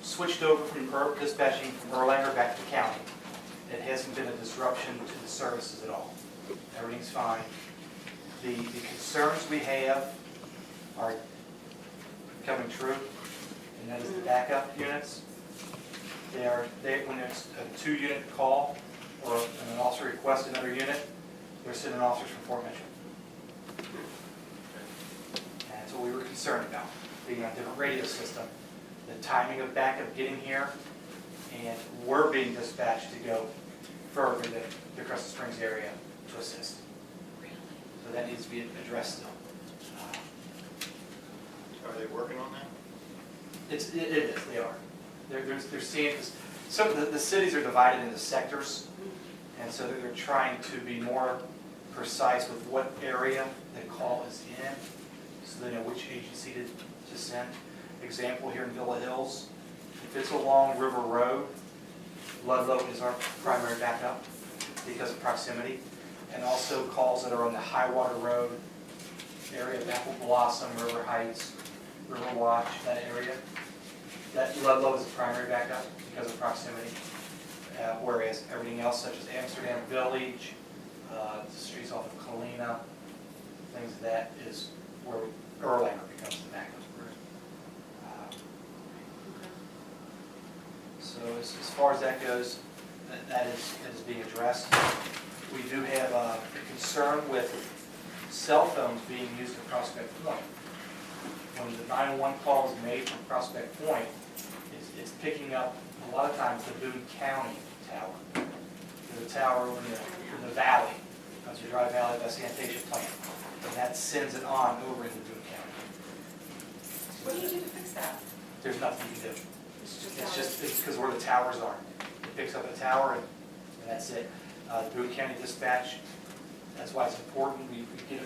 switched over from dispatching from Erlanger back to the county. It hasn't been a disruption to the services at all. Everything's fine. The concerns we have are coming true, and that is the backup units. When it's a 2-unit call or an officer requests another unit, they're sending officers from Fort Mitchell. And that's what we were concerned about, being on a different radio system, the timing of backup getting here, and we're being dispatched to go further to the Crescent Springs area to assist. So that needs to be addressed still. Are they working on that? It is, they are. They're seeing this. Some of the cities are divided into sectors, and so they're trying to be more precise with what area the call is in, so they know which agency to send. Example here in Villa Hills, if it's along River Road, Ludlow is our primary backup because of proximity, and also calls that are on the Highwater Road area, Apple Blossom, River Heights, River Watch, that area. That Ludlow is the primary backup because of proximity, whereas everything else, such as Amsterdam Village, the streets off of Kalina, things of that, is where Erlanger becomes the backup. So as far as that goes, that is being addressed. We do have a concern with cell phones being used at Prospect Point. When the 911 call is made from Prospect Point, it's picking up a lot of times the Boone County tower. The tower over in the valley, as you drive valley by sanitation plant, and that sends it on over into Boone County. What do you do to fix that? There's nothing you can do. It's just It's because where the towers are. It picks up a tower and that's it. The Boone County dispatch, that's why it's important. We get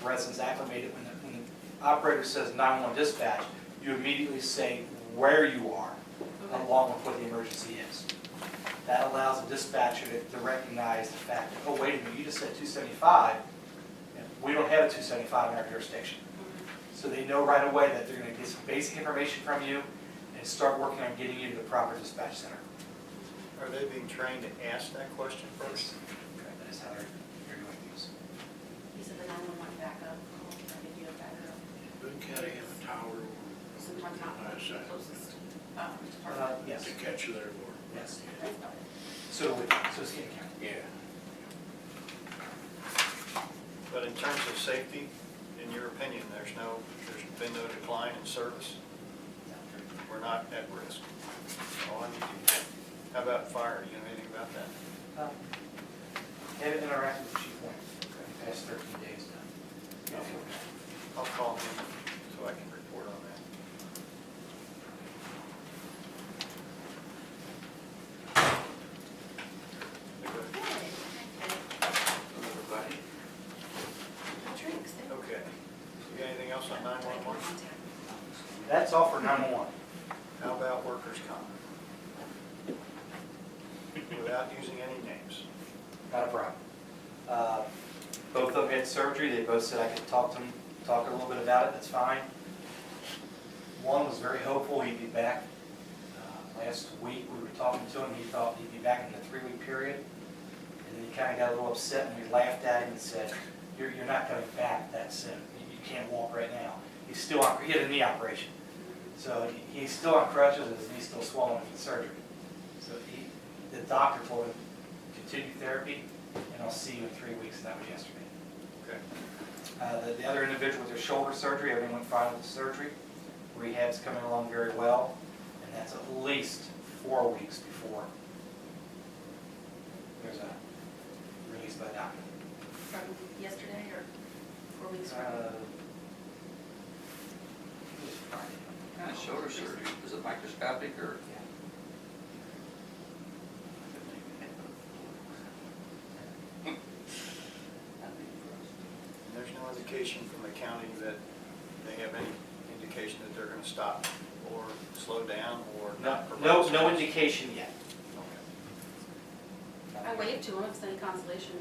residents acclimated. When the operator says 911 dispatch, you immediately say where you are, along with what the emergency is. That allows the dispatcher to recognize the fact that, oh, wait a minute, you just said 275. We don't have a 275 in our jurisdiction. So they know right away that they're going to get some basic information from you and start working on getting you to the proper dispatch center. Are they being trained to ask that question first? Okay, that is how they're doing these. You said the 911 backup call, or did you have backup? Boone County have a tower Sometimes not the closest department. Yes. to catch you there, Lord. Yes. That's about it. So Skin County. Yeah. But in terms of safety, in your opinion, there's been no decline in service? We're not at risk. All I need to know. How about fire? Do you know anything about that? Haven't interacted with Chief Wayne for the past 13 days now. I'll call him so I can report on that. Everybody? Drinks. Okay. You got anything else on 911? That's all for 911. How about workers' comp? Without using any names. Not a problem. Both of them had surgery. They both said I could talk a little bit about it. That's fine. One was very hopeful he'd be back. Last week we were talking to him. He thought he'd be back in the 3-week period. And then he kind of got a little upset and we laughed at him and said, you're not coming back that soon. You can't walk right now. He had a knee operation. So he's still on crutches and his knee's still swollen from the surgery. So the doctor told him, continue therapy, and I'll see you in 3 weeks, and that was yesterday. Okay. The other individual with their shoulder surgery, everything went fine with the surgery. Rehab's coming along very well, and that's at least 4 weeks before there's a release by the doctor. From yesterday or 4 weeks from? It was Friday. Kind of shoulder surgery, is it microscopic or? And there's no indication from the county that they have any indication that they're going to stop or slow down or not provide No service? indication yet. Okay. I waved to him, if it's any consolation.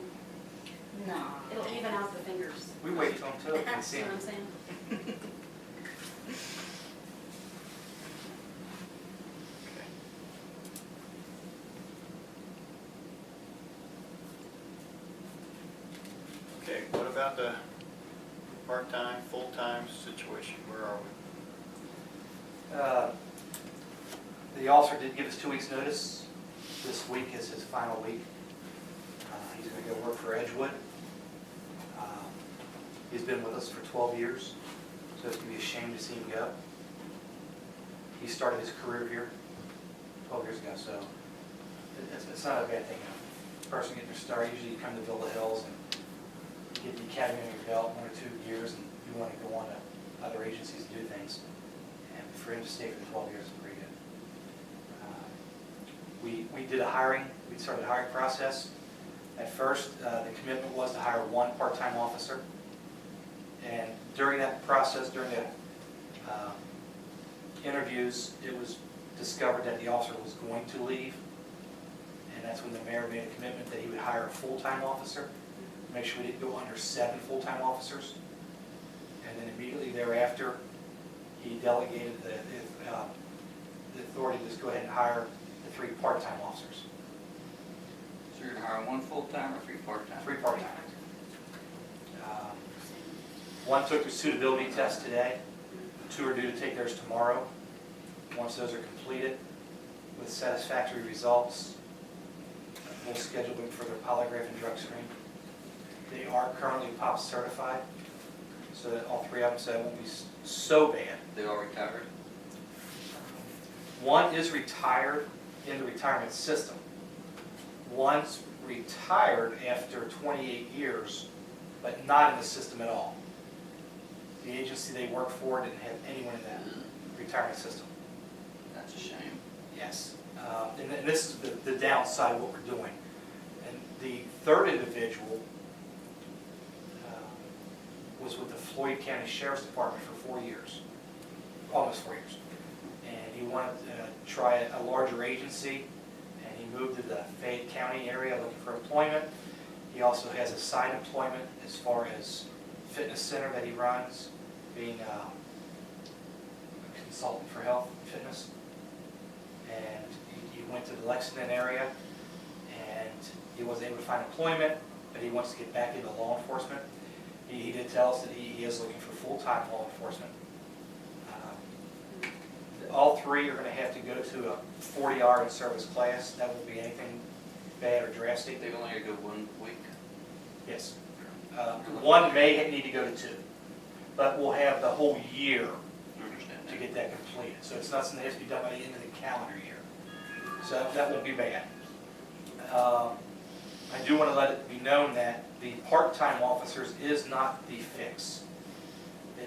No. It'll even out the fingers. We wait till him too. We can That's see what him. I'm saying. about the part-time, full-time situation? Where are we? The officer did give us 2 weeks' notice. This week is his final week. He's going to go work for Edgewood. He's been with us for 12 years, so it's going to be a shame to see him go. He started his career here 12 years ago, so it's not a bad thing. A person getting their start, usually you come to Villa Hills and get the academy under your belt 1 or 2 years, and you want to go on to other agencies and do things. And for him to stay for 12 years is pretty good. We did a hiring. We started a hiring process. At first, the commitment was to hire 1 part-time officer. And during that process, during the interviews, it was discovered that the officer was going to leave. And that's when the mayor made a commitment that he would hire a full-time officer, make sure we didn't go under 7 full-time officers. And then immediately thereafter, he delegated the authority to just go ahead and hire the 3 part-time officers. So you're gonna hire 1 full-time or 3 part-time? 3 part-time. 1 took their suitability test today. 2 are due to take theirs tomorrow. Once those are completed with satisfactory results, we'll schedule them for their polygraph and drug screen. They are currently POP certified, so that all 3 of them, so it won't be so bad. They all retired? 1 is retired in the retirement system. 1's retired after 28 years, but not in the system at all. The agency they worked for didn't have anyone in that retirement system. That's a shame. Yes. And this is the downside of what we're doing. And the 3rd individual was with the Floyd County Sheriff's Department for 4 years, almost 4 years. And he wanted to try a larger agency, and he moved to the Fayette County area looking for employment. He also has a side employment as far as fitness center that he runs, being a consultant for health and fitness. And he went to the Lexington area, and he wasn't able to find employment, but he wants to get back into law enforcement. He did tell us that he is looking for full-time law enforcement. All 3 are going to have to go to a 40-hour in-service class. That won't be anything bad or drastic. They've only got to go 1 week? Yes. 1 may need to go to 2, but we'll have the whole year I understand to that. get that completed. So it's not something that has to be done by the end of the calendar year. So that won't be bad. I do want to let it be known that the part-time officers is not the fix.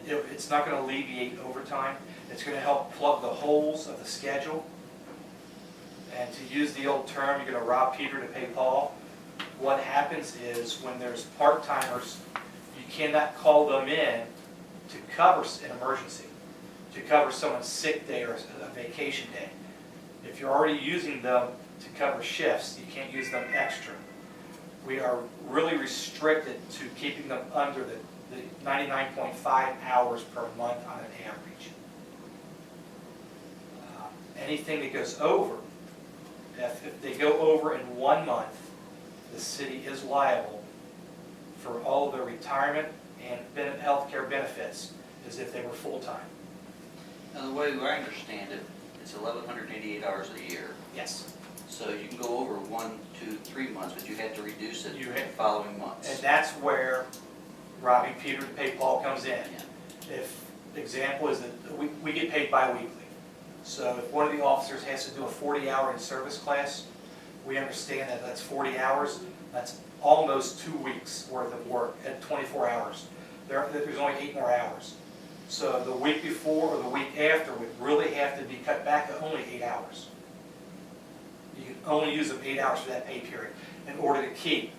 It's not going to alleviate overtime. It's going to help plug the holes of the schedule. And to use the old term, you're going to rob Peter to pay Paul. What happens is when there's part-timers, you cannot call them in to cover an emergency, to cover someone's sick day or a vacation day. If you're already using them to cover shifts, you can't use them extra. We are really restricted to keeping them under the 99.5 hours per month on an average. Anything that goes over, if they go over in 1 month, the city is liable for all of their retirement and health care benefits as if they were full-time. Now, the way I understand it, it's 1,188 hours a year. Yes. So you can go over 1, 2, 3 months, but you have to reduce it You the have- following months. And that's where robbing Peter to pay Paul comes in. Yeah. If, the example is that we get paid bi-weekly. So if one of the officers has to do a 40-hour in-service class, we understand that that's 40 hours. That's almost 2 weeks worth of work at 24 hours. There's only 8 more hours. So the week before or the week after would really have to be cut back to only 8 hours. You can only use them 8 hours for that pay period in order to keep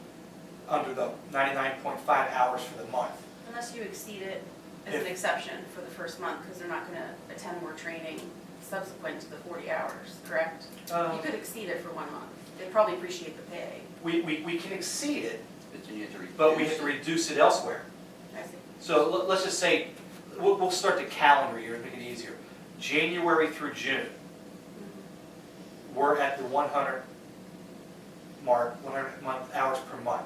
under the 99.5 hours for the month. Unless you exceed it as an exception for the first month, because they're not going to attend more training subsequent to the 40 hours, correct? You could exceed it for 1 month. They'd probably appreciate the pay. We can exceed it, But then you have to reduce but we have to it. reduce it elsewhere. I see. So let's just say, we'll start the calendar year and make it easier. January through June, we're at the 100 mark, 100 hours per month.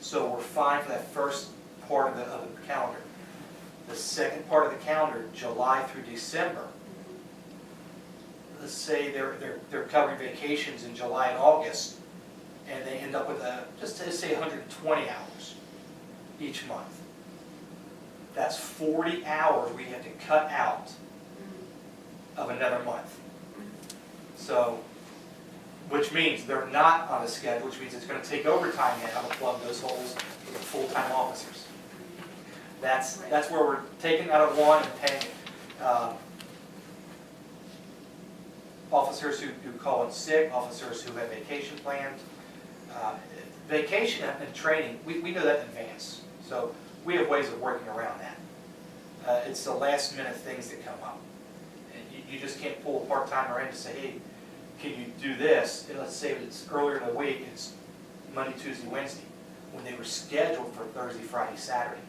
So we're fine for that first part of the calendar. The second part of the calendar, July through December, let's say they're covering vacations in July and August, and they end up with just to say 120 hours each month. That's 40 hours we have to cut out of another month. So, which means they're not on a schedule, which means it's going to take overtime now to plug those holes for the full-time officers. That's where we're taking out of one and paying officers who call in sick, officers who have vacation planned. Vacation and training, we know that in advance. So we have ways of working around that. It's the last minute things that come up. And you just can't pull a part-timer in and say, hey, can you do this? And let's say it's earlier in the week, it's Monday, Tuesday, Wednesday, when they were scheduled for Thursday, Friday, Saturday.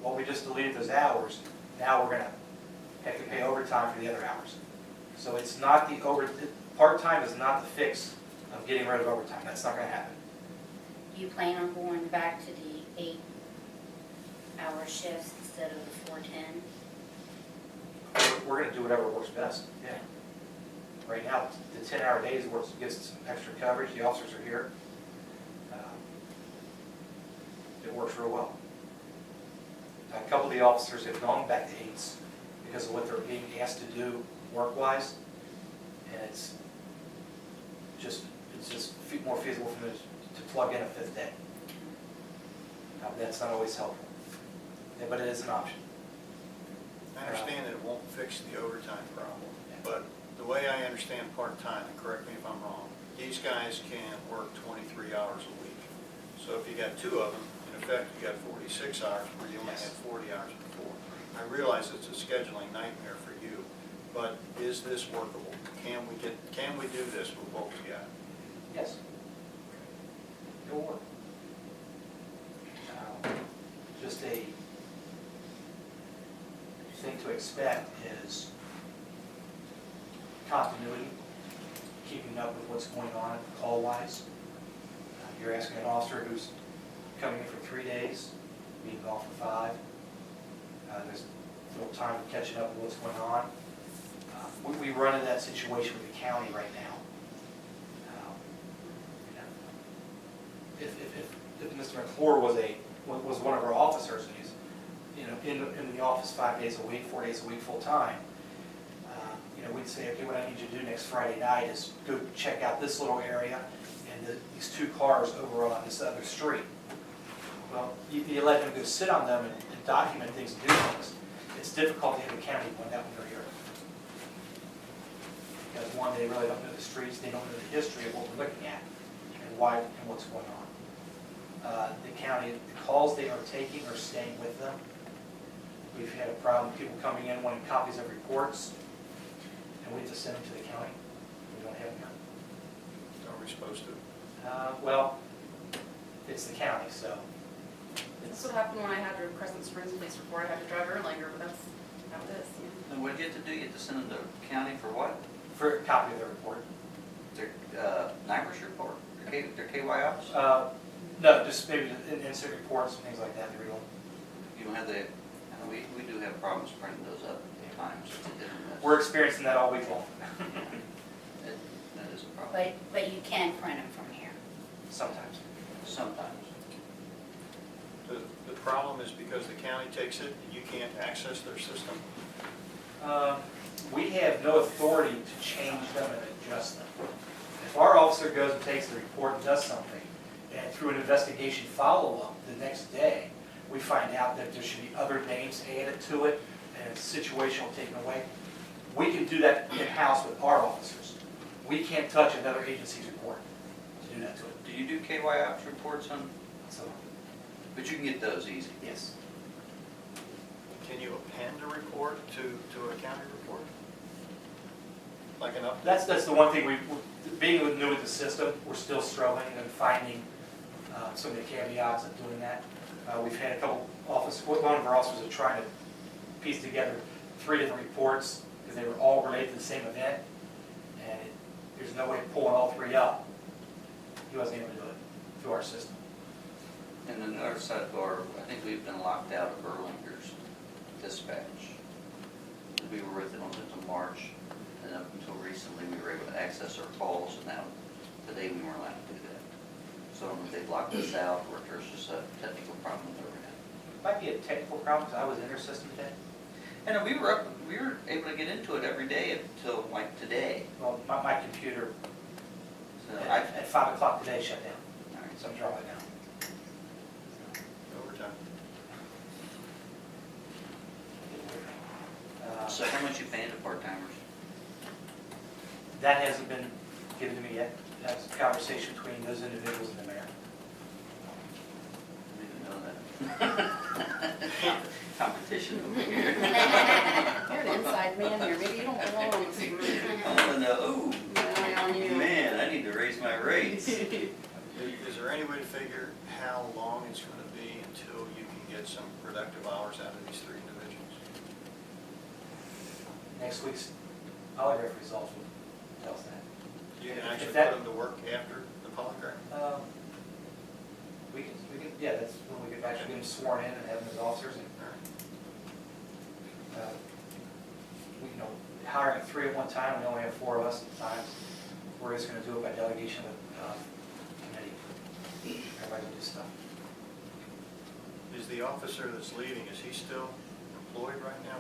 Well, we just deleted those hours. Now we're going to have to pay overtime for the other hours. So it's not part-time is not the fix of getting rid of overtime. That's not going to happen. Do you plan on going back to the 8-hour shifts instead of the 410? We're going to do whatever works best. Yeah. Right now, the 10-hour days gives us some extra coverage. The officers are here. It works real well. A couple of the officers have gone back to 8s because of what they're being asked to do work-wise, and it's just more feasible for them to plug in a 5th day. That's not always helpful, yeah, but it is an option. I understand that it won't fix the overtime problem, but the way I understand part-time, and correct me if I'm wrong, these guys can work 23 hours a week. So if you got 2 of them, in effect, you got 46 hours where you only had 40 hours before. I realize it's a scheduling nightmare for you, but is this workable? Can we do this with what we got? Yes. It will work. Just a thing to expect is continuity, keeping up with what's going on call-wise. You're asking an officer who's coming in for 3 days, being gone for 5. There's little time of catching up with what's going on. We run into that situation with the county right now. If Mr. McClure was one of our officers and he's in the office 5 days a week, 4 days a week full time, we'd say, okay, what I need you to do next Friday night is go check out this little area and these 2 cars over on this other street. Well, you let them go sit on them and document things and do things. It's difficult to have a county when that when they're here. Because one, they really don't know the streets, they don't know the history of what we're looking at and why and what's going on. The county, the calls they are taking are staying with them. We've had a problem with people coming in wanting copies of reports, and we have to send them to the county. We don't have them. Are we supposed to? Well, it's the county, so. That's what happened when I had to Crescent Springs police report. I had to drive Erlanger, but that's how it is. Yeah. And what do you have to do? You have to send them to county for what? For a copy of the report. Their NIMRS report? Their KY ops? No, just maybe insert reports and things like that. They're real. You don't have the, we do have problems printing those up at times. It's a different mess. We're experiencing that all week long. That is a problem. But you can print them from here. Sometimes. Sometimes. The problem is because the county takes it and you can't access their system? We have no authority to change them and adjust them. If our officer goes and takes the report and does something, and through an investigation follow-up the next day, we find out that there should be other names added to it and situational taken away, we can do that in-house with our officers. We can't touch another agency's report to do that to it. Do you do KY ops reports on, So, but you can get those easy? yes. Can you append a report to a county report? Like an update? That's the one thing being new with the system, we're still struggling and finding some of the caveats of doing that. We've had a couple one of our officers are trying to piece together 3 different reports because they were all related to the same event, and there's no way of pulling all 3 up. He wasn't able to do it through our system. And the north side bar, I think we've been locked out of Erlanger's dispatch. We were with them until March, and up until recently, we were able to access our calls, and now, today we weren't allowed to do that. So I don't know if they've locked us out, or if there's just a technical problem that we're having. Might be a technical problem, because I was in their system today. And we were able to get into it every day until like today. Well, my computer So at 5 o'clock today shut down, all right, so I'm drawing it down. Overtime. so how much you paying the part-timers? That hasn't been given to me yet. That's a conversation between those individuals and the mayor. I didn't know that. Competition over here. You're an inside man here, maybe you don't belong on this committee. I want to know, oh, Rely on you. man, I need to raise my rates. Is there any way to figure how long it's going to be until you can get some productive hours out of these three individuals? Next week's polygraph results will tell us that. You can If actually that- put them to work after the polygraph? We can, yeah, that's when we could actually get them sworn in and have them as officers. And we, hiring 3 at one time, we only have 4 of us at times. We're just going to do it by delegation of committee. Everybody will do stuff. Is the officer that's leading, is he still employed right now?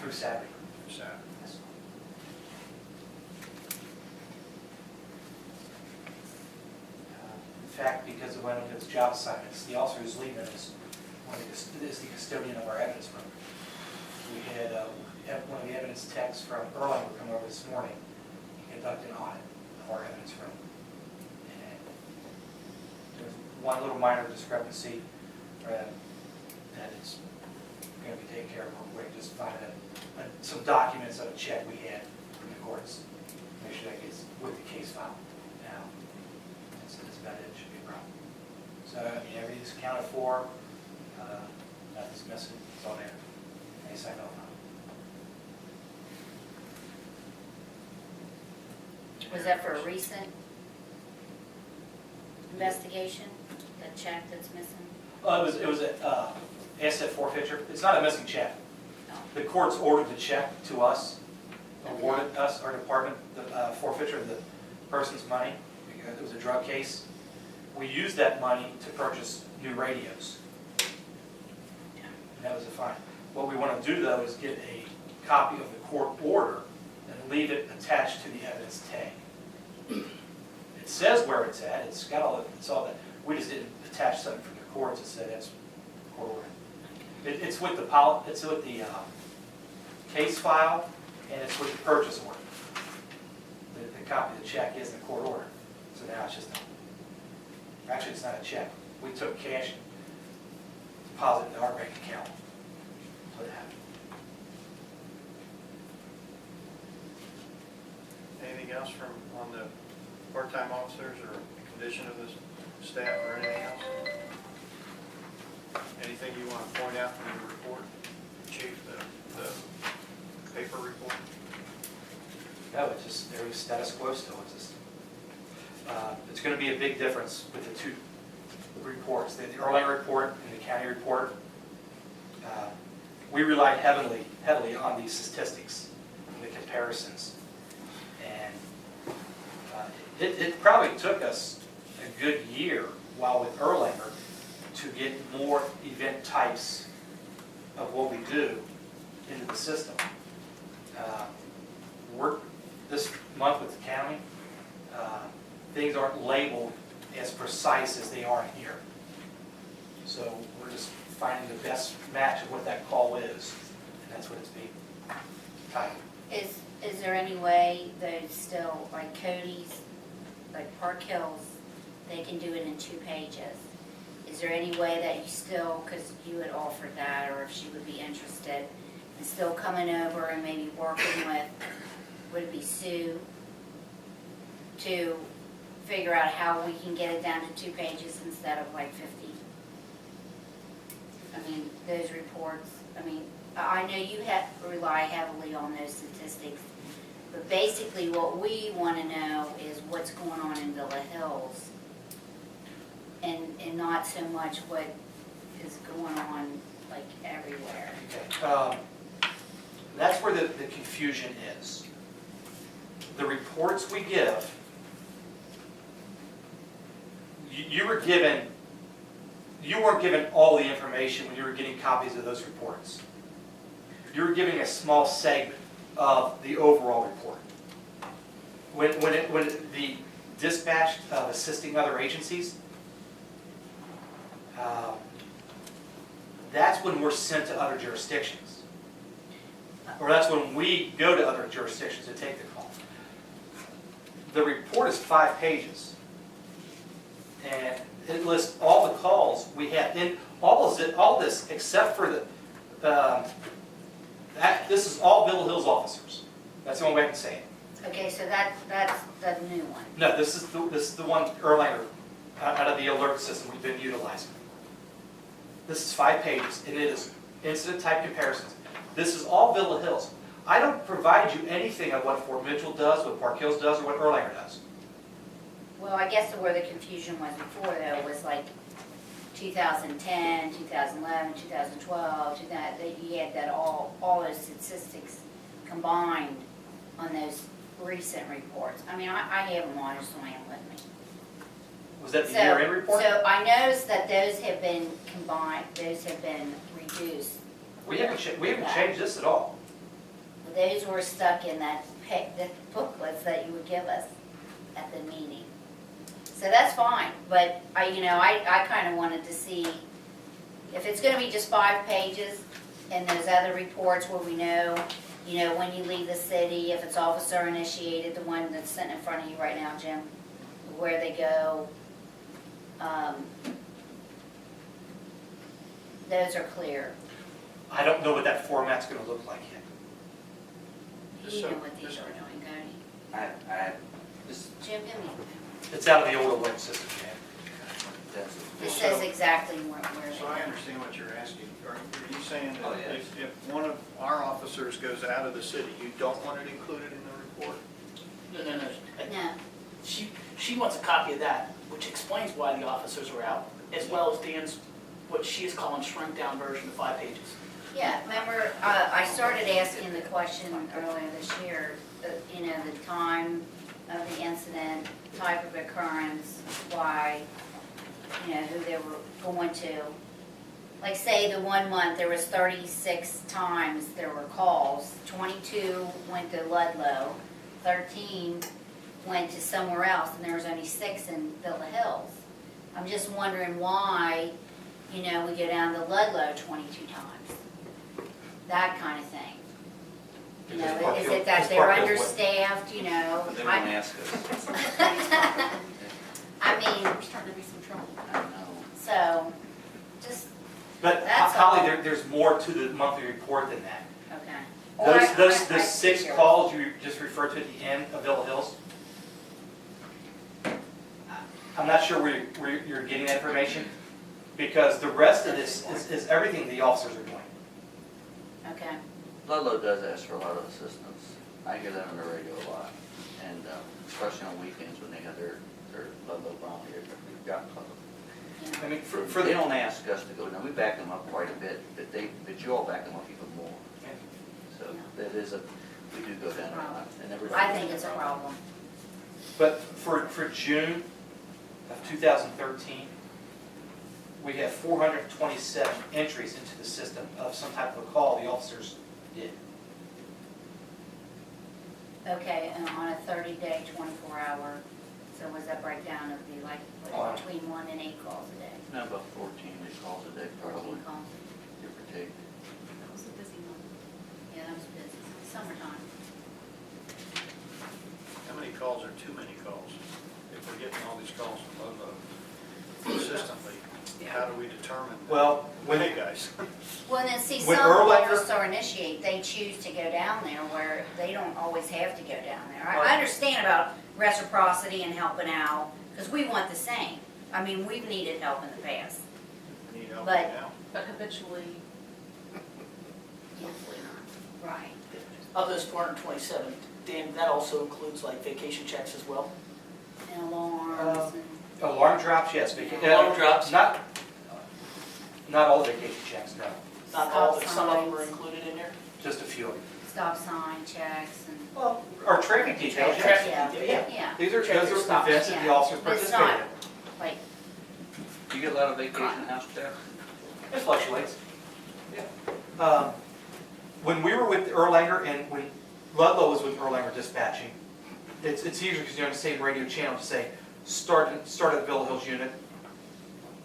Through Saturday. Saturday. Yes. In fact, because of one of his job assignments, the officer who's leaving is the custodian of our evidence room. We had one of the evidence techs from Erlanger come over this morning and conduct an audit of our evidence room. And there was one little minor discrepancy that it's going to be taken care of real quick. Just find some documents of a check we had from the courts. Make sure that gets with the case file. Now, that's about it. It shouldn't be a problem. So, everything's accounted for. Nothing's missing. It's all there. Any sign off on. Was that for a recent investigation, the check that's missing? It was an asset forfeiture. It's not a missing check. No. The courts ordered the check to us, awarded us, our department, the forfeiture of the person's money, because it was a drug case. We used that money to purchase new radios. And that was a fine. What we want to do, though, is get a copy of the court order and leave it attached to the evidence tag. It says where it's at. It's got all that. We just didn't attach something from the courts that said that's court order. It's with the case file, and it's with the purchase order. The copy of the check is in the court order. So now it's just actually it's not a check. We took cash, deposited in our bank account. That's what happened. Anything else on the part-time officers or condition of the staff or anything else? Anything you want to point out from your report, Chief, the paper report? No, it's just, there was status quo still. It's going to be a big difference with the two reports, the Erlanger report and the county report. We relied heavily on these statistics, the comparisons. And it probably took us a good year while with Erlanger to get more event types of what we do into the system. This month with the county, things aren't labeled as precise as they are here. So we're just finding the best match of what that call is, and that's what it's being titled. Is there any way those still, like Cody's, like Park Hills, they can do it in 2 pages? Is there any way that you still, because you had offered that, or if she would be interested, in still coming over and maybe working with, would it be Sue, to figure out how we can get it down to 2 pages instead of like 50? I mean, those reports, I know you rely heavily on those statistics, but basically what we want to know is what's going on in Villa Hills. and not so much what is going on like everywhere. Okay. That's where the confusion is. The reports we give, you weren't given all the information when you were getting copies of those reports. You were giving a small segment of the overall report. When the dispatch of assisting other agencies, that's when we're sent to other jurisdictions. Or that's when we go to other jurisdictions to take the call. The report is 5 pages. And it lists all the calls we have. And all this, except for this is all Villa Hills officers. That's the only way I can say it. Okay, so that's the new one. No, this is the one earlier out of the alert system we've been utilizing. This is 5 pages, and it is incident type comparisons. This is all Villa Hills. I don't provide you anything of what Fort Mitchell does, what Park Hills does, or what Erlanger does. Well, I guess where the confusion was before though was like 2010, 2011, 2012, you had that all those statistics combined on those recent reports. I mean, I have them on, I just don't have them with me. Was that the year-end report? So I noticed that those have been combined, those have been reduced. We haven't changed this at all. Those were stuck in the booklets that you would give us at the meeting. So that's fine, but I kind of wanted to see if it's going to be just 5 pages and those other reports where we know, when you leave the city, if it's officer initiated, the one that's sitting in front of you right now, Jim, where they go. Those are clear. I don't know what that format's going to look like yet. You know what these are doing, Cody. Jim, give me. It's out of the old alert system, man. This says exactly where So I understand what you're asking. Are you saying Oh, that yes. if one of our officers goes out of the city, you don't want it included in the report? No. No. She wants a copy of that, which explains why the officers were out, as well as Dan's, what she is calling shrunk down version of 5 pages. Yeah, remember, I started asking the question earlier this year, the time of the incident, type of occurrence, why, who they were going to. Like say the 1 month, there was 36 times there were calls, 22 went to Ludlow, 13 went to somewhere else, and there was only 6 in Villa Hills. I'm just wondering why, we go down to Ludlow 22 times. That kind of thing. Is it that they're understaffed, They won't ask us. I mean, There's starting to be some trouble. I know. so, just, But That's Holly, all. there's more to the monthly report than that. okay. Those 6 figured. calls you just referred to at the end of Villa Hills, I'm not sure where you're getting that information, because the rest of this is everything the officers are doing. Okay, Ludlow does ask for a lot of assistance. I hear that on the radio a lot, and especially on weekends when they have their Ludlow volunteers. We've got Ludlow. I mean, for They the, don't ask us to go. Now, we back them up quite a bit, but you all back them up even more. So that is we do go down a lot, and everybody. I think it's a problem. but for June of 2013, we have 427 entries into the system of some type of a call the officers did. Okay, and on a 30-day, 24-hour, so was that breakdown of the between 1 and 8 calls a day? No, about 14 calls a day, 14 probably, calls? give or take. That was a busy month. Yeah, that was busy. Summertime. How many calls are too many calls? If we're getting all these calls from Ludlow consistently, how do we determine? Well, when Hey, guys. Well, then see, When some Erlanger- officer initiate, they choose to go down there where they don't always have to go down there. Right. I understand about reciprocity and helping out, because we want the same. I mean, we've needed help in the past. Need help But- now? But habitually, Yeah. hopefully not. Right. Of those 427, Dan, that also includes like vacation checks as well? And alarms and, Alarm drops, yes. Alarm drops? Not all the vacation checks, no. Not all, but some of them are included in there? Just a few of them. Stop sign checks and, Well, our traffic details, yes. Traffic, yeah, yeah. yeah, Those Traffic are stops, events that the yeah. officers But it's participate not- in. like, Do you get a lot of vacation house staff? It fluctuates. Yeah. When we were with Erlanger and when Ludlow was with Erlanger dispatching, it's easier because you're on the same radio channel to say, start at the Villa Hills unit.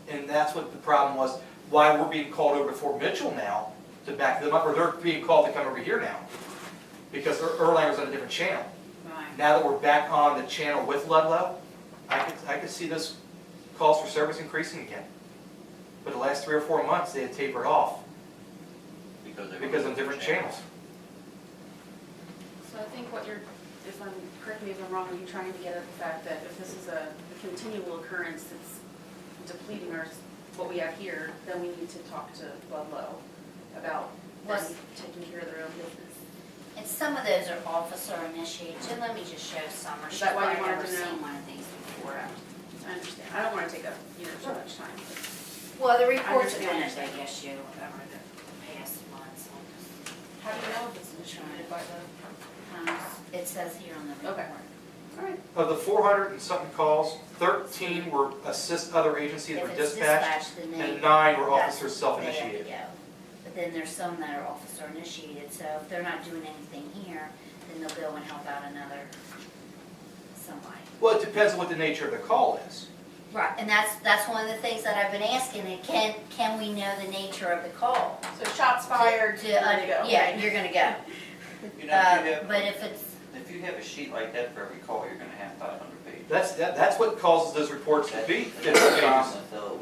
And that's what the problem was, why we're being called over to Fort Mitchell now to back them up, or they're being called to come over here now. Because Erlanger's on a different channel. right. Now that we're back on the channel with Ludlow, I could see those calls for service increasing again. But the last 3 or 4 months, they had tapered off because on different channels. So I think what you're, if I'm, correct me if I'm wrong, are you trying to get at the fact that if this is a continual occurrence that's depleting what we have here, then we need to talk to Ludlow about them taking care of their own business? And some of those are officer initiated, so let me just show Summer. Is She's that why you probably wanted never to know? seen one of these before. I understand. I don't want to take up, too much time. but- Well, the reports are understand. finished, I guess you, over the past months. How do you know if it's initiated by the? It says here on the Okay. report. All right. Of the 400 and something calls, 13 were assist other agencies If were it's dispatched, dispatched, then and 9 were that's- officers they self-initiated. have to go. But then there's some that are officer initiated, so if they're not doing anything here, then they'll go and help out somebody. Well, it depends on what the nature of the call is. Right, and that's one of the things that I've been asking, and can we know the nature of the call? So shots fired, To- you're gonna go. Yeah, right? you're gonna go. You know, But if it's, if you have a sheet like that for every call, you're gonna have 500 pages. That's what causes those reports to be 50 That's the problem pages. with those.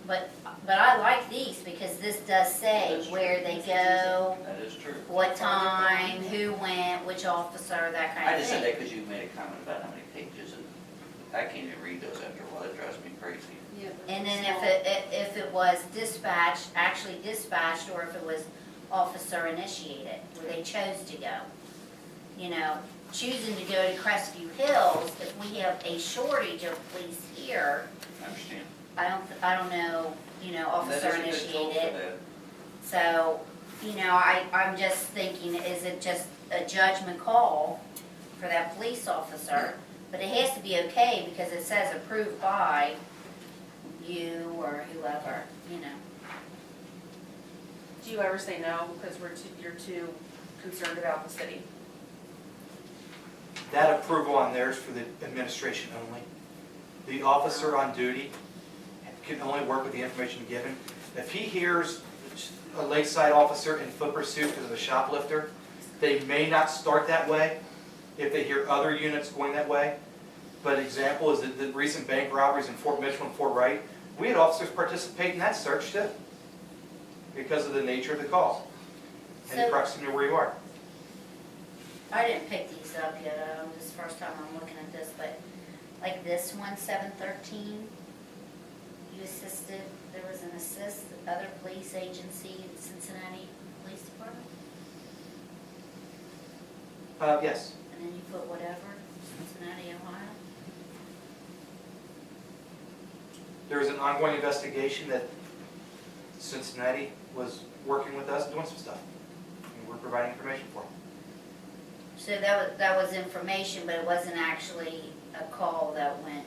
but I like these because this does say That's true. where they go, That is true. what time, who went, which officer, that kind I of just said thing. that because you made a comment about how many pages, and I can't even read those after a while, it drives me crazy. Yeah, but And then small. if it was dispatched, actually dispatched, or if it was officer initiated, where they chose to go. You know, choosing to go to Crestview Hills, if we have a shortage of police here, I understand. I don't know, officer That is a good tool for initiated. that. So, I'm just thinking, is it just a judgment call for that police officer? But it has to be okay because it says approved by you or whoever, Do you ever say no because you're too concerned about the city? That approval on there is for the administration only. The officer on duty can only work with the information given. If he hears a lakeside officer in foot pursuit because of a shoplifter, they may not start that way if they hear other units going that way. But example is the recent bank robberies in Fort Mitchell and Fort Wright. We had officers participate in that search too, because of the nature of the call and the So- proximity where you are. I didn't pick these up yet, this is the first time I'm looking at this, but like this one, 713, you assisted, there was an assist, other police agency in Cincinnati Police Department, Yes. and then you put whatever, Cincinnati, Ohio. There is an ongoing investigation that Cincinnati was working with us, doing some stuff. And we're providing information for them. So that was information, but it wasn't actually a call that went,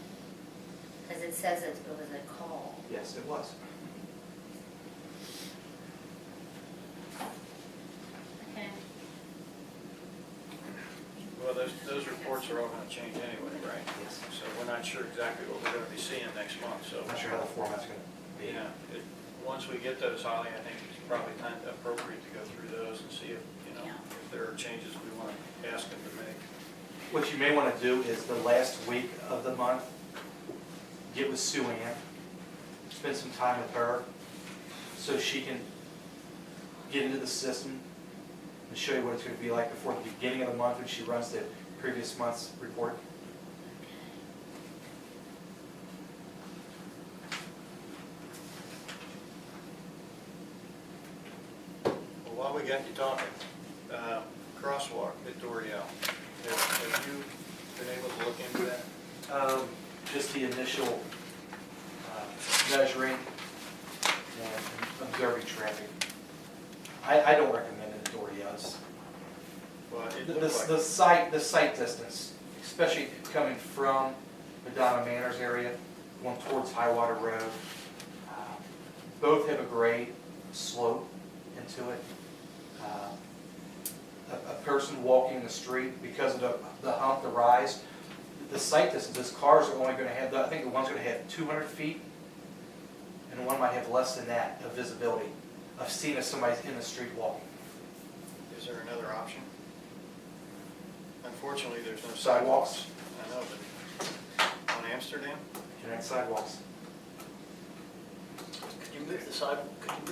because it says it was a call. Yes, it was. Okay. Well, those reports are all gonna change anyway, right? Yes. So we're not sure exactly what we're gonna be seeing next month, so. I'm not sure how the format's going to be. Yeah, once we get those, Holly, I think it's probably time appropriate to go through those and see if, Yeah. if there are changes we want to ask them to make. What you may want to do is the last week of the month, get with Sue Ann, spend some time with her, so she can get into the system and show you what it's going to be like before the beginning of the month when she runs the previous month's report. Well, while we got you talking, crosswalk at D'Oriel, have you been able to look into that? Just the initial measuring and observing traffic. I don't recommend it at Dorio's. Well, it The looks the like, sight distance, especially coming from Madonna Manors area, going towards Highwater Road, both have a grade slope into it. A person walking the street, because of the hump, the rise, the sight distance, cars are only going to have, I think the one's going to have 200 feet, and the one might have less than that of visibility, of seeing if somebody's in the street walking. is there another option? Unfortunately, there's no Sidewalks. sidewalks. I know, but on Amsterdam? Connect sidewalks. Could you move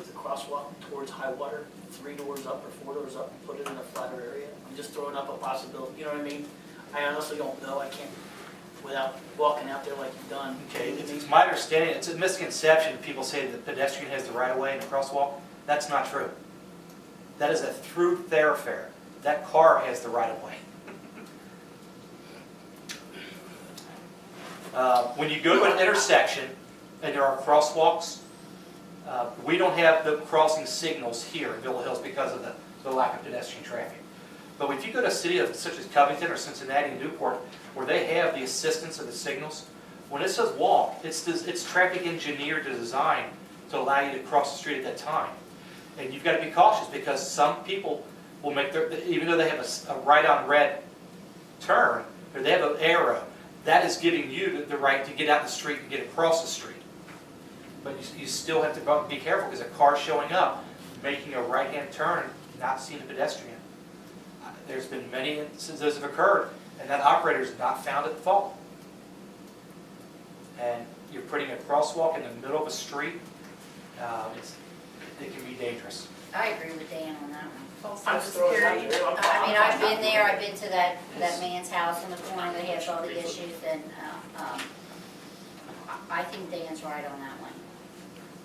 the crosswalk towards high water, 3 doors up or 4 doors up, and put it in a flatter area? I'm just throwing up a possibility, you know what I mean? I honestly don't know, I can't, without walking out there like you've done. Okay, it's my understanding, it's a misconception, people say the pedestrian has the right of way in the crosswalk. That's not true. That is a through thoroughfare. That car has the right of way. When you go to an intersection and there are crosswalks, we don't have the crossing signals here in Villa Hills because of the lack of pedestrian traffic. But if you go to a city such as Covington or Cincinnati and Newport, where they have the assistance of the signals, when it says walk, it's traffic engineered to design to allow you to cross the street at that time. And you've got to be cautious because some people will make even though they have a right on red turn, or they have an arrow, that is giving you the right to get out the street and get across the street. But you still have to be careful because a car showing up, making a right-hand turn, not seeing a pedestrian. There's been many instances that have occurred, and that operator is not found at fault. And you're putting a crosswalk in the middle of a street, it can be dangerous. I agree with Dan on that one. I'm just throwing it out there. I mean, I've been there, I've been to that man's house in the corner that has all the issues, and I think Dan's right on that one.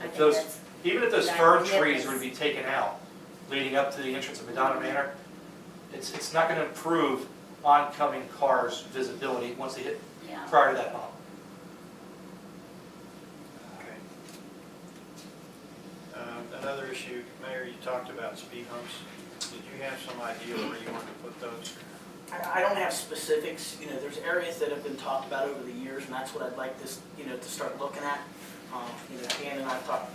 I If think those, that's- even if those that fern forgiveness. trees were to be taken out, leading up to the entrance of Madonna Manor, it's not going to improve oncoming cars' visibility once they hit Yeah. prior to that hump. Okay. Another issue, Mayor, you talked about speed humps. Did you have some idea where you wanted to put those? I don't have specifics, you know, there's areas that have been talked about over the years, and that's what I'd like this, you know, to start looking at. You know, Dan and I talked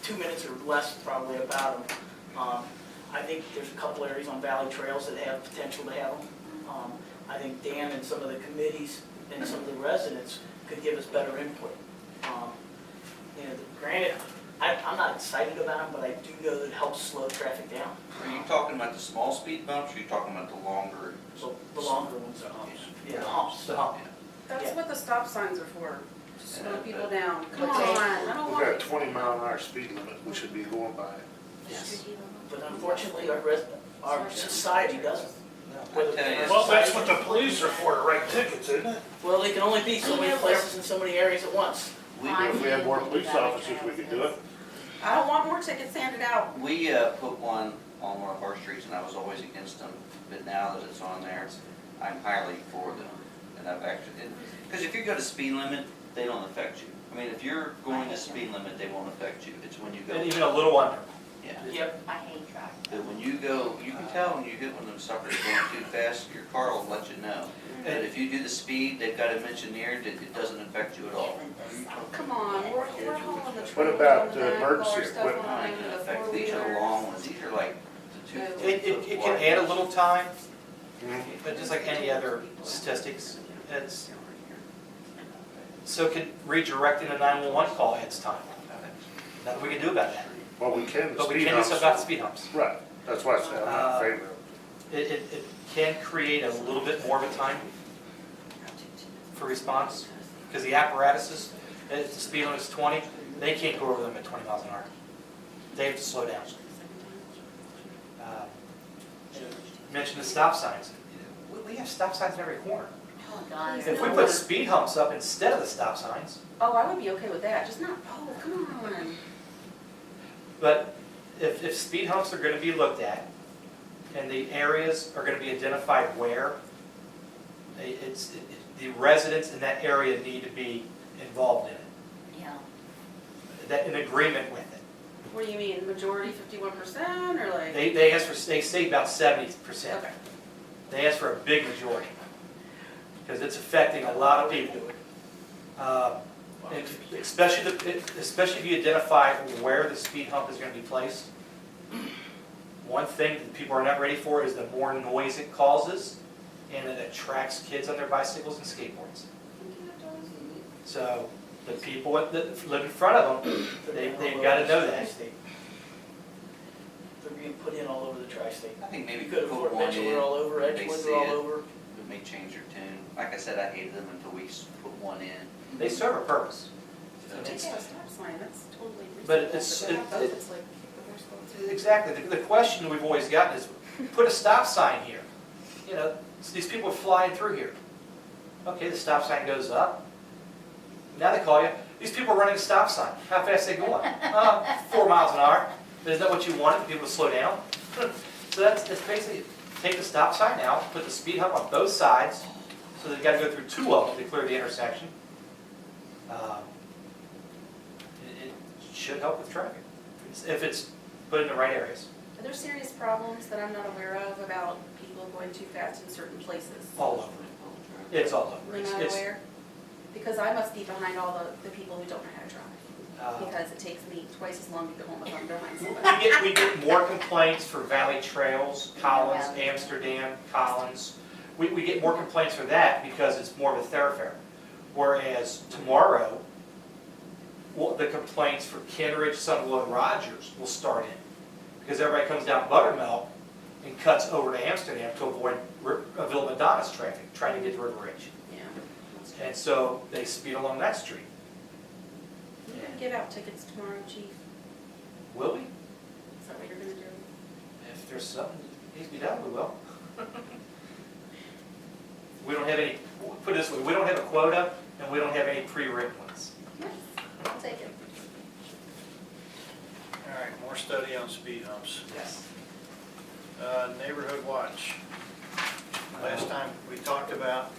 2 minutes or less probably about them. I think there's a couple areas on Valley Trails that have potential to have them. I think Dan and some of the committees and some of the residents could give us better input. You know, granted, I'm not excited about them, but I do know that it helps slow traffic down. Are you talking about the small speed bumps, or are you talking about the longer? So the longer ones, yeah, the humps. The hump. That's Yeah. what the stop signs are for, to slow Yeah, people but- down. Come But on, they- I don't We've want got a it. 20-mile-an-hour speed limit, we should be going by it. Yes. But unfortunately, our society doesn't. I tell you, Well, that's what the police are for, to write tickets, isn't it? Well, they can only be so many places in so many areas at once. we, If we had more police officers, we could do it. I don't want more tickets handed out. we put one on one of our streets, and I was always against them, but now that it's on there, I'm highly for them. And I've actually, because if you go to speed limit, they don't affect you. I mean, if you're going to speed limit, they won't affect you. It's when you go, And even a little under. yeah. Yep. I hate traffic. But when you go, you can tell when you hit one of them suckers going too fast, your car will let you know. But if you do the speed, they've got them engineered that it doesn't affect you at all. Come on, we're hauling the trailers What about on the the back, emergency all our stuff equipment? on In the fact, these are the long ones, these are like the 2 foot. It can add a little time, Mhm. but just like any other statistics, it's, so can redirecting a 911 call adds time. Nothing we can do about that. Well, we can, the But we speed can do humps. something about the speed humps. Right, that's why I said I'm not in favor of it. It can create a little bit more of a time for response, because the apparatuses, if the speed limit is 20, they can't go over them at 20 miles an hour. They have to slow down. Mention the stop signs. We have stop signs in every corner. Oh, God. If we put speed humps up instead of the stop signs, Oh, I would be okay with that, just not, oh, come on. but if speed humps are going to be looked at, and the areas are going to be identified where, the residents in that area need to be involved in it. Yeah. Yeah. that in agreement with it. What do you mean, majority 51% or like? They asked for, they say about 70%. Okay. They asked for a big majority, because it's affecting a lot of people. And especially if you identify where the speed hump is going to be placed. One thing that people are not ready for is the more noise it causes, and it attracts kids on their bicycles and skateboards. So the people that live in front of them, they've got to know that. They're being put in all over the tri-state. I think maybe You could have put Fort one Mitchell, in, they're all over, when they Edgewood, see they're all it, over. it may change their tune. Like I said, I hated them until we put one in. They serve a purpose. Take out a stop sign, that's totally reasonable. But it's- But how about it's like the horse boats? Exactly. The question we've always gotten is, put a stop sign here. You know, these people are flying through here. Okay, the stop sign goes up. Now they call you, these people are running a stop sign. How fast are they going? 4 miles an hour. Isn't that what you wanted, people to slow down? So that's basically, take the stop sign out, put the speed hump on both sides, so they've got to go through 2 of them to clear the intersection. It should help with traffic, if it's put in the right areas. Are there serious problems that I'm not aware of about people going too fast in certain places? All over. It's all over. You're not aware? Because I must be behind all the people who don't know how to drive. Because it takes me twice as long to get home if I'm behind somebody. We get more complaints for Valley Trails, Collins, Amsterdam, Collins. We get more complaints for that because it's more of a thoroughfare. Whereas tomorrow, the complaints for Kenridge, Sunglow, and Rogers will start in. Because everybody comes down Buttermilk and cuts over to Amsterdam to avoid Villa Madonna's traffic, trying to get to River Ridge. Yeah. that's true. And so they speed along that street. You're gonna give out tickets tomorrow, chief? Will we? Is that what you're gonna do? If there's something that needs to be done, we will. We don't have any, put it this way, we don't have a quota, and we don't have any pre-written ones. Yes, I'll take it. All right, more study on speed humps. Yes. Neighborhood watch. Last time we talked about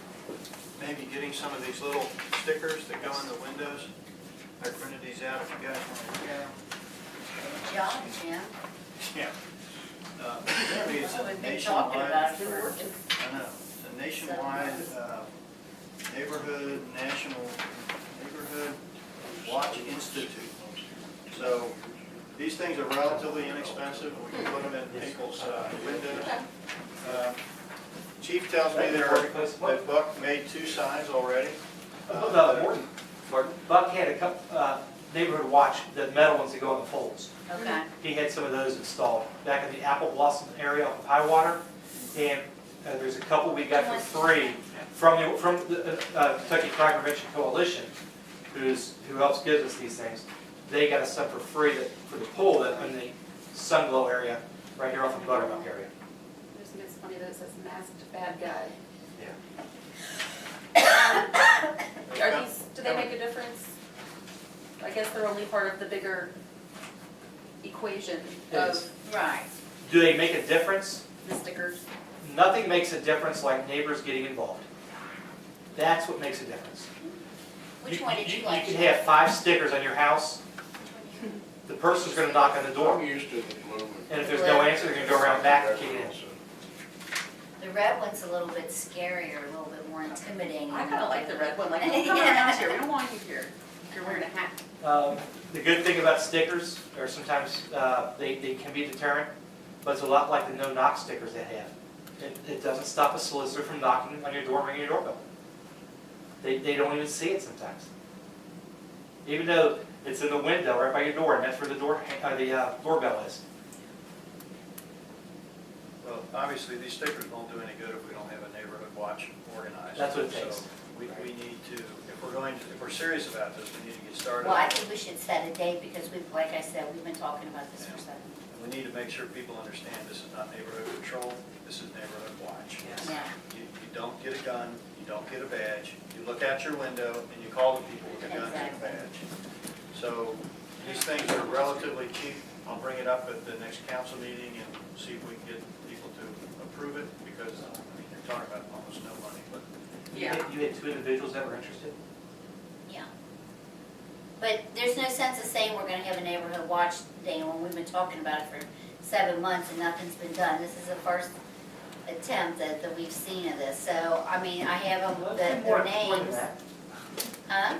maybe getting some of these little stickers that go in the windows. I printed these out if you guys want to look at them. Good job, Jim. Yeah. Apparently it's a We've been talking nationwide, about it for working. I know, it's a nationwide national neighborhood watch institute. So these things are relatively inexpensive. We can put them in people's windows. Chief tells me that Buck made 2 signs already. Buck had a couple, neighborhood watch, the metal ones that go on the poles. Okay. He had some of those installed back in the Apple Blossom area off of Highwater. And there's a couple we got for free from the Kentucky Crime Prevention Coalition, who helps give us these things. They got us some for free for the pole in the Sunglow area, right here off of Buttermilk area. I just think it's funny that it says masked bad guy. Yeah. Are these, do they make a difference? I guess they're only part of the bigger equation Yes. of Right. Do they make a difference? the stickers. Nothing makes a difference like neighbors getting involved. That's what makes a difference. Which one did you like? You can have 5 stickers on your house. The person's going to knock on the door. I'm used to the blue one. And if there's no answer, they're going to go around back and kick it in. The red one's a little bit scarier, a little bit more intimidating. I kind of like the red one, like, don't come around here, we don't want you here, if you're wearing a hat. The good thing about stickers, or sometimes they can be deterrent, but it's a lot like the no-knock stickers they have. It doesn't stop a solicitor from knocking on your door and ringing your doorbell. They don't even see it sometimes. Even though it's in the window right by your door, and that's where the doorbell is. Well, obviously, these stickers won't do any good if we don't have a neighborhood watch organized. That's what it takes. So we need to, if we're serious about this, we need to get started. Well, I think we should set a date because we've, like I said, we've been talking about this for 7 years. We need to make sure people understand this is not neighborhood patrol, this is neighborhood watch. Yes. Yeah. You don't get a gun, you don't get a badge, you look out your window and you call the people with a gun and a Exactly. badge. So these things are relatively cheap. I'll bring it up at the next council meeting and see if we can get people to approve it because, you're talking about almost no money, but Yeah. You had 2 individuals that were interested? Yeah. But there's no sense of saying we're gonna have a neighborhood watch day when we've been talking about it for 7 months and nothing's been done. This is the first attempt that we've seen of this. So, I mean, I have Well, them, there's been more their than names. that. Huh?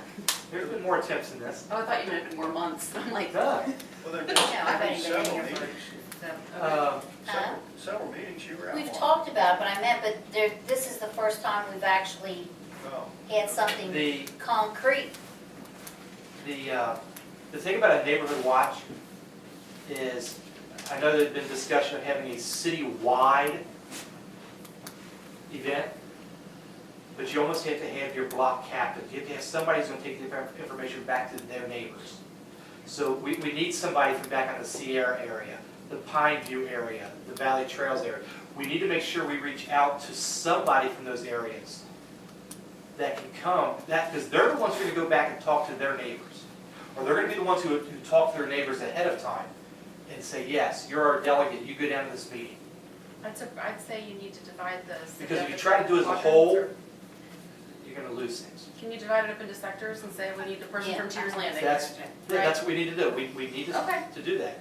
There's been more attempts in this. Oh, I thought you meant more months. I'm like, Duh. Well, there've been No, I've only been several here for, meetings, so. Um, Huh? several meetings you were out on. We've talked about it, but I meant, but there, this is the first time we've actually Oh, had something The, concrete. the thing about a neighborhood watch is, I know there's been discussion of having a city-wide event, but you almost have to have your block captain. You have to have somebody who's going to take the information back to their neighbors. So we need somebody from back on the Sierra area, the Pine View area, the Valley Trails area. We need to make sure we reach out to somebody from those areas that can come, because they're the ones who are going to go back and talk to their neighbors. Or they're going to be the ones who talk to their neighbors ahead of time and say, yes, you're our delegate, you go down to this meeting. I'd say you need to divide this. Because if you try to do it as a whole, you're going to lose things. Can you divide it up into sectors and say we need a person from Tears Landing? That's, that's what we need to do. We need Okay. to do that.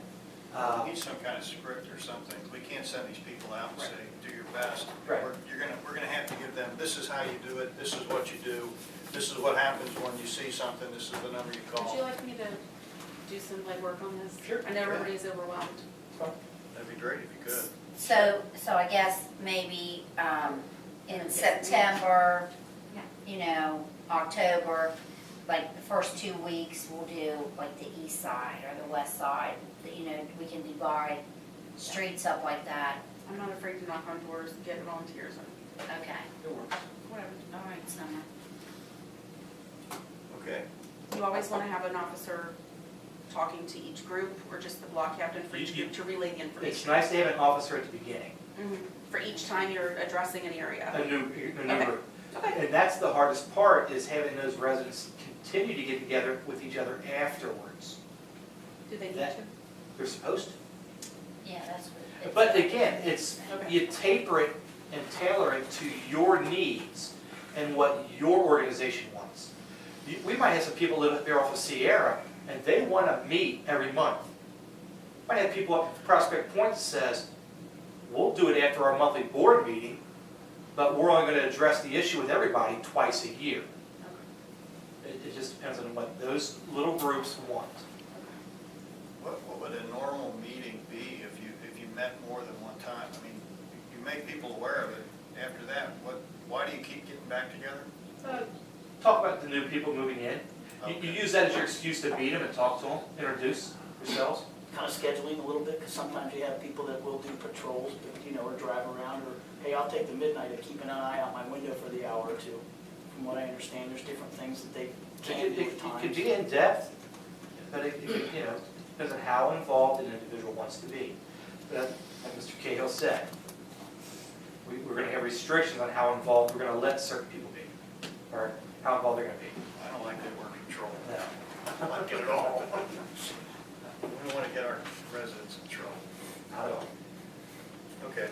we need some kind of script or something. We can't send these people out and say, do your best. Right. We're gonna have to give them, this is how you do it, this is what you do, this is what happens when you see something, this is the number you Would you call. like me to do some legwork on this? Sure. I know everybody's overwhelmed. That'd be great if you could. So I guess maybe, in September, you know, October, like the first 2 weeks, we'll do like the east side or the west side. You know, we can divide streets up like that. I'm not afraid to knock on doors and get volunteers and Okay, It works. whatever. all right, Summer. Okay. You always want to have an officer talking to each group or just the block captain for each group to relay the It's information? nice to have an officer at the beginning, Mhm. For each time you're addressing an area? a new Okay. group. Okay. And that's the hardest part, is having those residents continue to get together with each other afterwards. Do they need That- to? They're supposed to. Yeah, that's what. But again, it's, Okay. you taper it and tailor it to your needs and what your organization wants. We might have some people live up there off of Sierra, and they want to meet every month. Might have people up at Prospect Point that says, we'll do it after our monthly board meeting, but we're only going to address the issue with everybody twice a year. It just depends on what those little groups want. What would a normal meeting be if you met more than one time? I mean, you make people aware of it. After that, why do you keep getting back together? Talk about the new people moving in. You Okay. use that as your excuse to meet them and talk to them, introduce yourselves. Kind of scheduling a little bit, because sometimes you have people that will do patrols, but, you know, or drive around, or, hey, I'll take the midnight to keep an eye out my window for the hour or two. From what I understand, there's different things that they can do at It could times. be in depth, but you know, depends on how involved an individual wants to be. But like Mr. Cahill said, we're going to have restrictions on how involved we're going to let certain people be, or how involved they're going to be. I don't like that word control. No. I don't like it at all. We don't want to get our residents in trouble. Not at all. Okay,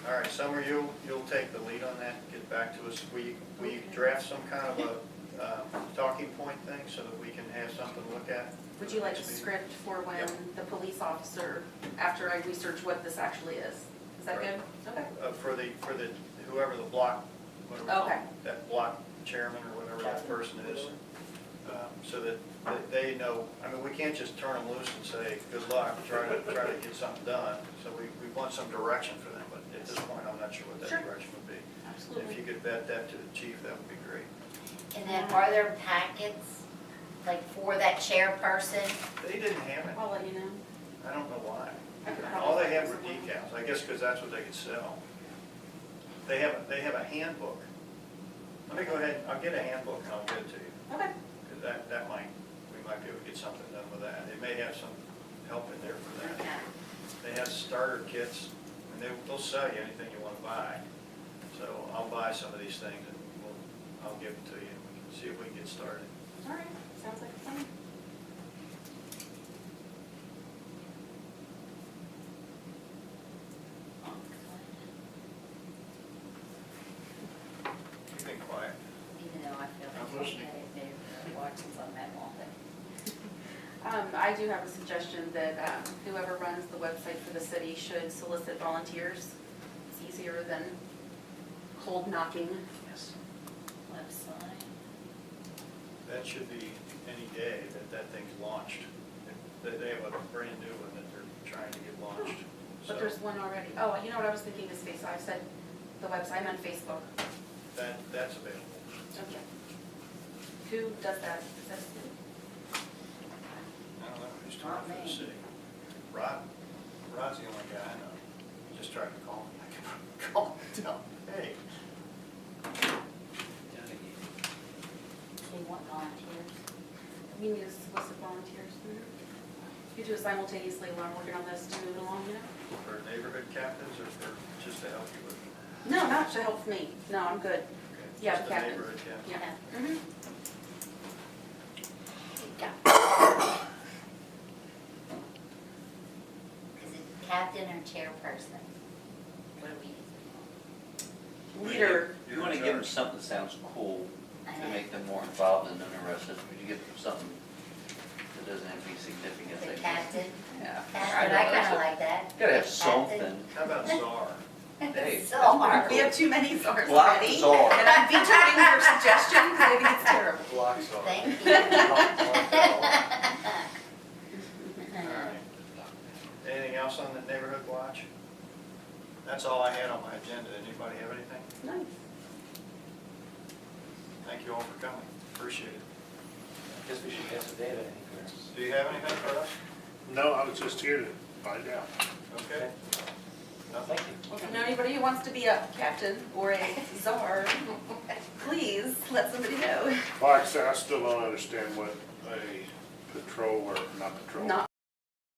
all right, Summer, you'll take the lead on that, get back to us. Will you draft some kind of a talking point thing so that we can have something to look at? Would you like a Next meeting? script for when Yep. the police officer, after I research what this actually is? Is that Right. good? Okay. For the, whoever the block, whatever, we call Okay. that block chairman or whatever that person is, so that they know, I mean, we can't just turn them loose and say, good luck, try to get something done. So we want some direction for them, but at this point, I'm not sure what that Sure. direction would be. Absolutely. If you could vet that to the chief, that would be great. And then are there packets, like for that chairperson? They didn't have it. I'll let you know. I don't know why. I could All probably they had find were someone. decals, I guess because that's what they could sell. They have a handbook. Let me go ahead, I'll get a handbook and I'll get it to you, Okay. because we might be able to get something done with that. They may have some help in there for that. Okay. They have starter kits, and they'll sell you anything you want to buy. So I'll buy some of these things and I'll give them to you, and we can see if we can get started. All right. Sounds like a plan. You've been quiet. Even though I feel I'm like listening. they're watching on that moment. I do have a suggestion that whoever runs the website for the city should solicit volunteers. It's easier than cold knocking. Yes. Website. That should be any day that thing's launched. They have a brand new one that they're trying to get launched. But So there's one already. Oh, you know what I was thinking is Facebook. I said the website, I meant Facebook. that's available. Okay. Who does that? Is that Sue? I don't know who's doing Not it for the me. city. Rod's the only guy I know. He just tried to call me. I can call him and tell him, hey. So you want volunteers? We need to solicit volunteers. You do it simultaneously while I'm working on this to move it along, you know? For neighborhood captains or for just to help you with it? No, not to help me. No, I'm good. Okay, Yeah, just the the captain. neighborhood captain. Yeah. Mhm. Is it captain or chairperson? What do we use? Leader. You want to give them something that sounds cool to make them more involved and interested. Would you give them something that doesn't have to be significant? The They can- captain? Yeah. Captain, know, I that's kinda a- like that. Gotta have Captain. something. How about czar? Hey, So hard. We have too many czars Block already. czar. And I'm vetoing your suggestion because I think it's terrible. Block czar. Thank All you. right. Anything else on the neighborhood watch? That's all I had on my agenda. Anybody have anything? Nice. Thank you all for coming. Appreciate it. Guess we should get some data in here. Do you have anything for us? No, I was just here to find out. Okay. Thank Nothing? you. Well, if you know anybody who wants to be a captain or a czar, please let somebody know. Like I said, I still don't understand what a patrol or not patrol. Not